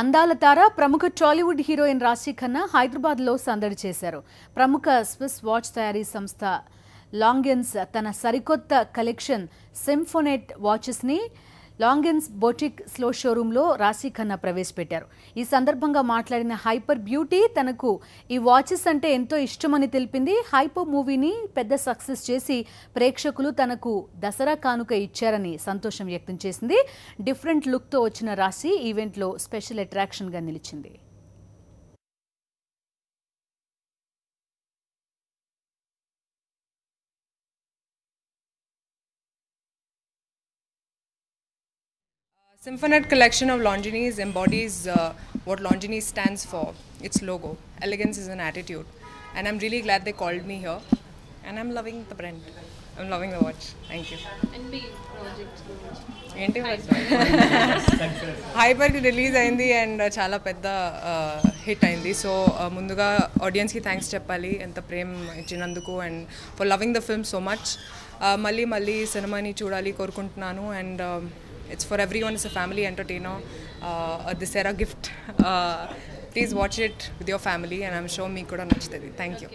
అందాల తార ప్రముఖ టాలీవుడ్ హీరోయిన్ రాశి ఖన్నా హైదరాబాద్లో సందడి చేశారు. ప్రముఖ స్విస్ వాచ్ తయారీ సంస్థ లాంగెన్స్ తన సరికొత్త కలెక్షన్ సింఫోనెట్ వాచెస్ని లాంగెన్స్ బొటిక్ స్లో షోరూంలో రాశి ఖన్నా ప్రవేశపెట్టారు. ఈ సందర్భంగా మాట్లాడిన హైపర్ బ్యూటీ తనకు ఈ వాచెస్ అంటే ఎంతో ఇష్టమని తెలిపింది. హైపర్ మూవీని పెద్ద సక్సెస్ చేసి ప్రేక్షకులు తనకు దసరా కానుక ఇచ్చారని సంతోషం వ్యక్తం చేసింది. డిఫరెంట్ లుక్తో వచ్చిన రాశి ఈవెంట్లో స్పెషల్ అట్రాక్షన్గా నిలిచింది. Symphonet collection of lingeries embodies what lingerie stands for, its logo. Elegance is an attitude. And I'm really glad they called me here. And I'm loving the brand. I'm loving the watch. Thank you. And big projects. Hyper release అయింది and చాలా పెద్ద hit అయింది. So ముందుగా ఆడియన్స్కి thanks చెప్పాలి ఎంత ప్రేమ ఇచ్చినందుకు and for loving the film so much. మళ్ళీ సినిమాని చూడాలి కోరుకుంటున్నాను. And it's for everyone. It's a family entertainer, a Dasara gift. Please watch it with your family and I'm sure meeku kuda nachutadi. Thank you.